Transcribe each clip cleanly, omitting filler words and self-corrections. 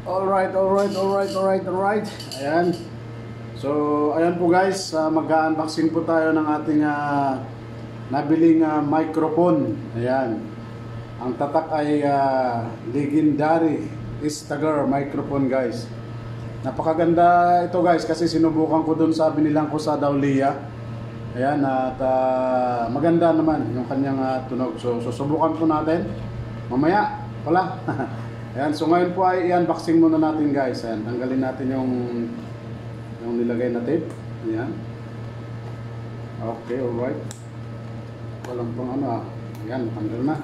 Alright. Ayan. So, ayan po guys, mag-unboxing po tayo ng ating nabiling microphone. Ayan. Ang tatak ay legendary Instagar microphone guys. Napakaganda ito guys kasi sinubukan ko dun sa binilang ko sa Dowlia. Ayan, at maganda naman yung kanyang tunog. So, susubukan po natin mamaya pala. Ayan, so ngayon po ay i-unboxing muna natin guys. Ayan, tanggalin natin yung nilagay na tape. Ayan. Okay, alright. Walang pang ano. Ayan, tanggal na.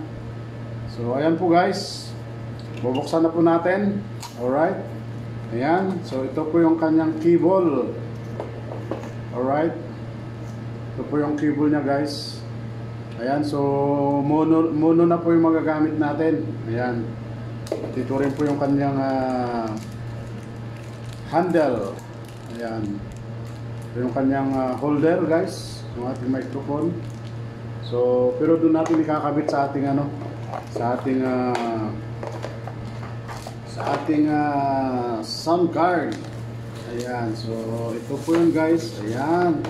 So ayan po guys. Bubuksan na po natin. Alright. Ayan, so ito po yung kanyang cable. Alright. Ito po yung cable niya guys. Ayan, so mono na po yung magagamit natin. Ayan. At ito rin po yung kanyang handle. Ayan. Ito yung kanyang holder guys, yung ating microphone. So, pero doon natin ikakabit sa ating sound card. Ayan. So, ito po yun guys. Ayan.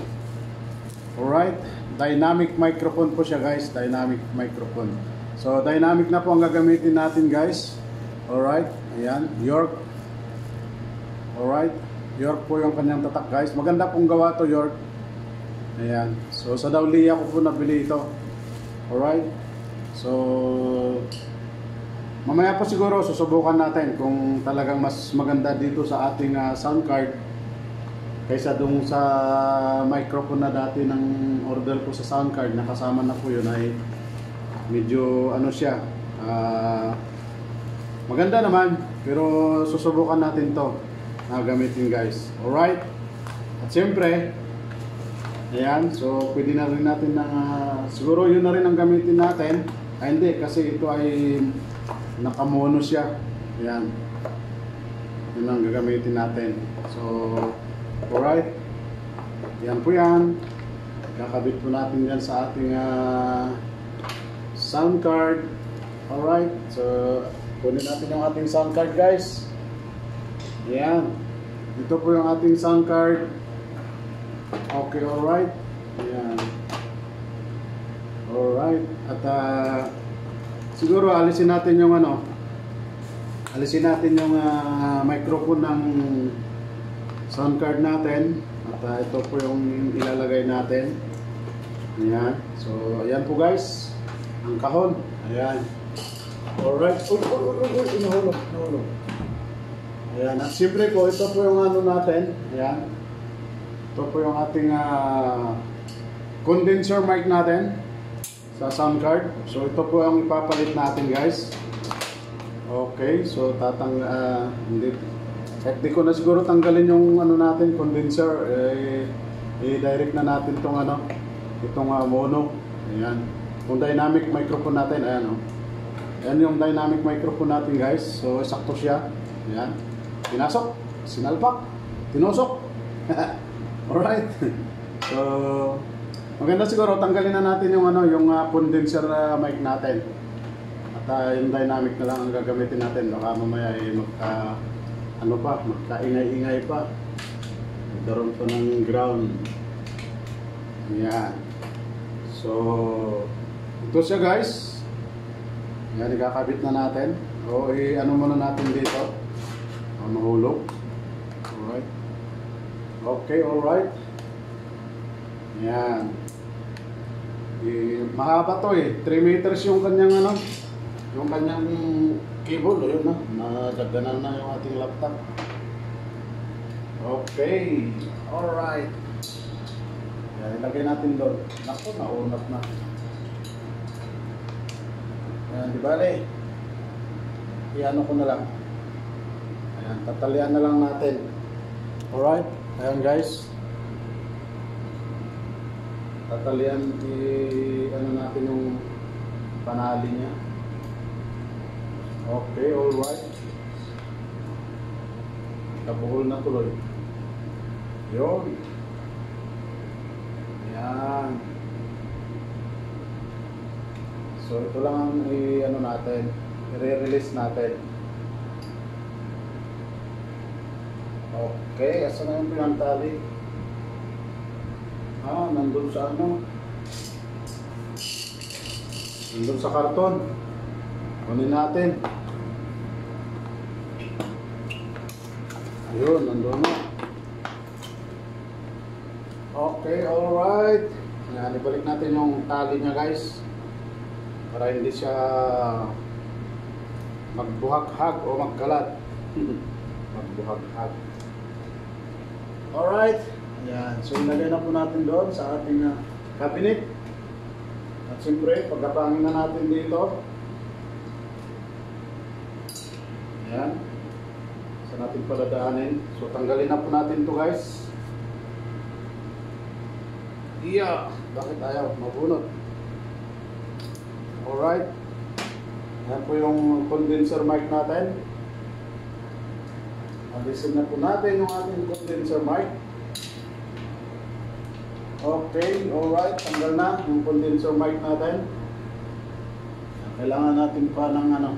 Alright. Dynamic microphone po siya guys. Dynamic microphone. So, dynamic na po ang gagamitin natin guys. Alright, ayan, York. Alright, York po yung kanyang tatak guys. Maganda pong gawa to York. Ayan, so sa Dowlia ko po nabili ito. Alright, so mamaya po siguro susubukan natin kung talagang mas maganda dito sa ating sound card kaysa dun sa microphone na dati ng order ko sa sound card. Nakasama na po yun ay medyo ano siya, maganda naman, pero susubukan natin to na gamitin guys. Alright. At siyempre, ayan, so pwede na rin natin na siguro yun na rin ang gamitin natin. Ay hindi, kasi ito ay nakamono siya. Ayan. Yun ang gagamitin natin. So, alright. Yan po yan. Kakabit po natin yan sa ating sound card. Alright. So, kunin natin yung ating sound card guys. Ayan. Ito po yung ating sound card. Okay, alright. Ayan. Alright. At siguro alisin natin yung microphone ng sound card natin. At ito po yung ilalagay natin. Ayan. So, ayan po guys. Ang kahon. Ayan. Alright. Nahulog. Ayan. At siyempre po, ito po yung ano natin. Ayan. Ito po yung ating condenser mic natin sa sound card. So, ito po ang ipapalit natin guys. Okay. So, hindi. Kahit di ko na siguro tanggalin yung ano natin, condenser. I-direct na natin itong mono. Ayan. Yung dynamic microphone natin. Ayan o. Ayan yung dynamic microphone natin guys. So, sakto siya. Ayan. Pinasok. Sinalpak. Tinusok. Alright. So, maganda siguro. Tanggalin na natin yung condenser mic natin. At yung dynamic na lang ang gagamitin natin. Baka mamaya magkaingay-ingay pa. Magkaroon pa ng ground. Ayan. So, ito siya guys. Yan, ikakabit na natin. O, ano muna natin dito. Mahulog. Alright. Okay, alright. Yan. Mahaba to 3 meters yung kanyang yung kanyang cable. Yun na. Nadagdanan na yung ating laptop. Okay. Alright. Yan, ilagay natin doon. Naku, naunat na. Ayan, di bale. I-ano ko na lang. Ayan, tatalian na lang natin. Alright. Ayan guys. Tatalian, i-ano natin yung panali niya. Okay, alright. Nabuhol na tuloy. Yun. Ayan. So ito lang ang i-release natin. Okay, asa na yung pinantali? Nandun sa ano? Nandun sa karton. Kunin natin. Ayun, nandun na. Okay, alright. Yan, ibalik natin yung tali niya guys. Para hindi siya magbuhag-hag o magkalat. Magbuhag-hag. Alright. Yan. So ilagay na po natin doon sa ating cabinet. At siyempre, pagkapangin na natin dito. Yan. Saan natin paladaanin. So tanggalin na po natin to guys. Bakit ayaw? Mabunot. Alright. Yan po yung condenser mic natin. Alisin na po natin yung ating condenser mic. Okay, alright. Tanggal na yung condenser mic natin. Kailangan natin pa ng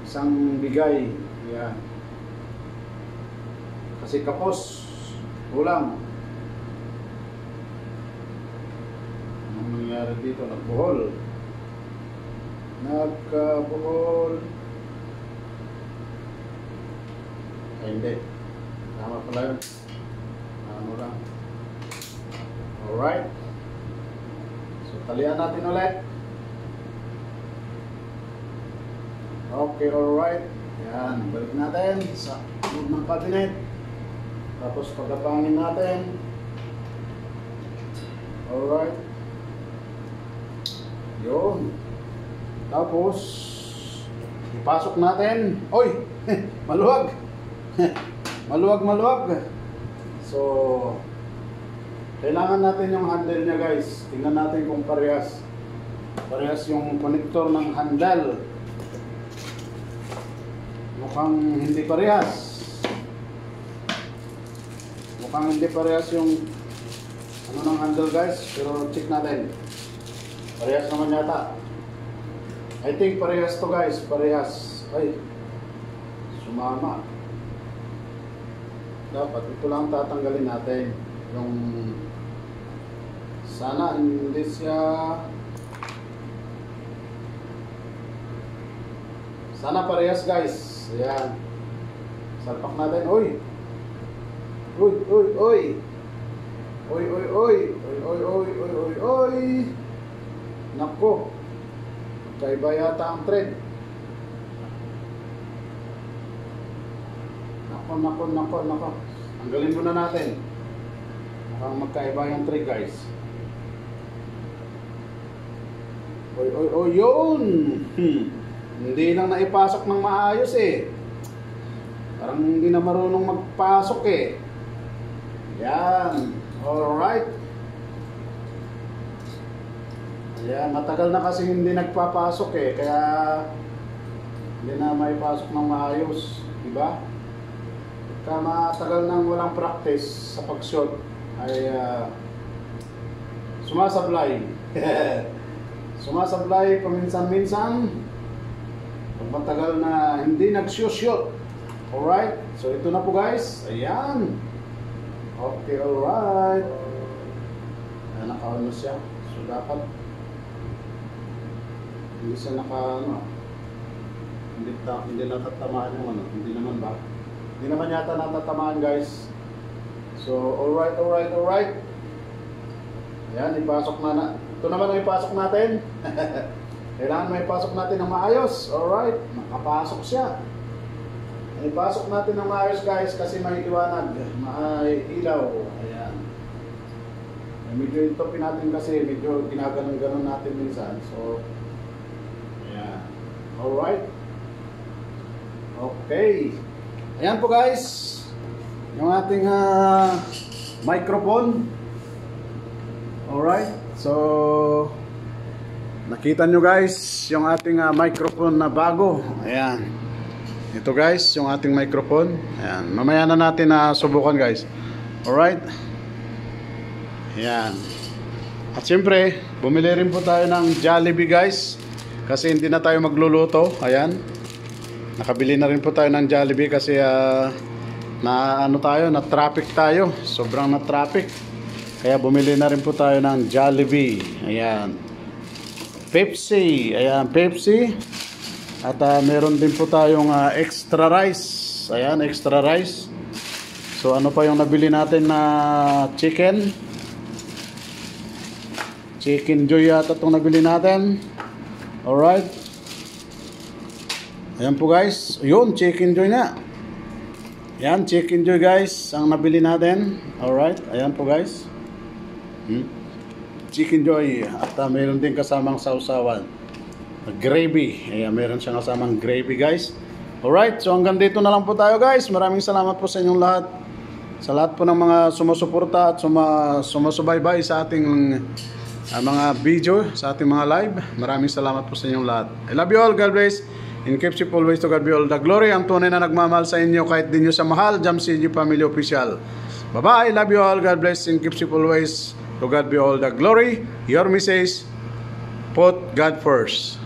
isang bigay. Yan. Kasi kapos. Kulang. Anong nangyari dito? Nagbuhol. Nagkabuhol. Ay hindi. Tama pala yun. Ano lang. Alright. So talian natin ulit. Okay, alright. Yan. Balik natin sa loob ng cabinet. Tapos pagkapangin natin. Alright. Yun. Tapos ipasok natin. Oy! Maluwag! Maluwag. So kailangan natin yung handle niya guys. Tingnan natin kung parehas. Parehas yung connector ng handle. Mukhang hindi parehas. Mukhang hindi parehas yung ng handle guys. Pero check natin. Parehas naman yata. I think parehas to guys. Parehas. Ay. Sumama. Dapat ito lang tatanggalin natin. Yung sana hindi siya sana parehas guys. Ayan. Salpak natin. Uy. Nako. Kaiba yata ang thread. Nako. Tanggalin muna natin. Mukhang magkaiba yung thread guys. Yun. Hindi lang naipasok ng maayos eh. Parang hindi na marunong magpasok eh. Yan. Alright. Ayan, matagal na kasi hindi nagpapasok eh. Kaya hindi na maipasok ng maayos. Diba? Kaya matagal nang walang practice sa pag-shot ay sumasablay. Sumasablay paminsan-minsan. Pag matagal na hindi nag-shoot. Alright, so ito na po guys. Ayan. Okay, alright. Ayan, naka-ano siya. So dapat hindi siya hindi natatamaan yung hindi naman ba? Hindi naman yata natatamaan guys. So alright. Ayan, ipasok na. Ito naman ang ipasok natin. Kailangan may ipasok natin ng maayos. Alright, nakapasok siya. Ipasok natin ng maayos guys kasi may liwanag, may ilaw. Ayan. Medyo itopin natin kasi medyo ginaganon-ganon natin minsan. So ayan. Alright. Okay. Ayan po guys. Yung ating microphone. Alright. So nakita nyo guys yung ating microphone na bago. Ayan. Ito guys yung ating microphone. Ayan. Mamaya na natin subukan guys. Alright. Ayan. At siyempre bumili rin po tayo ng Jollibee guys. Kasi hindi na tayo magluluto. Ayan. Nakabili na rin po tayo ng Jollibee kasi na ano tayo, na traffic tayo. Sobrang na traffic. Kaya bumili na rin po tayo ng Jollibee. Ayan. Pepsi. Ayan, Pepsi. At meron din po tayong extra rice. Ayan, extra rice. So ano pa yung nabili natin na chicken? Chicken Joy yata itong nabili natin. Alright. Ayan po guys. Yun, Chicken Joy na. Ayan, Chicken Joy guys. Ang nabili natin. Alright. Ayan po guys. Chicken Joy. At mayroon din kasamang sausawan. Gravy. Ayan, mayroon siyang kasamang gravy guys. Alright. So hanggang dito na lang po tayo guys. Maraming salamat po sa inyong lahat. Sa lahat po ng mga sumusuporta at sumasubaybay sa ating mga video, sa ating mga live. Maraming salamat po sa inyong lahat. I love you all. God bless. And keeps you always, to God be all the glory. Ang tunay na nagmamahal sa inyo kahit di nyo sa mahal. Jam CG Family Official. Bye-bye. Love you all. God bless. And keeps you always, to God be all the glory. Your message, put God first.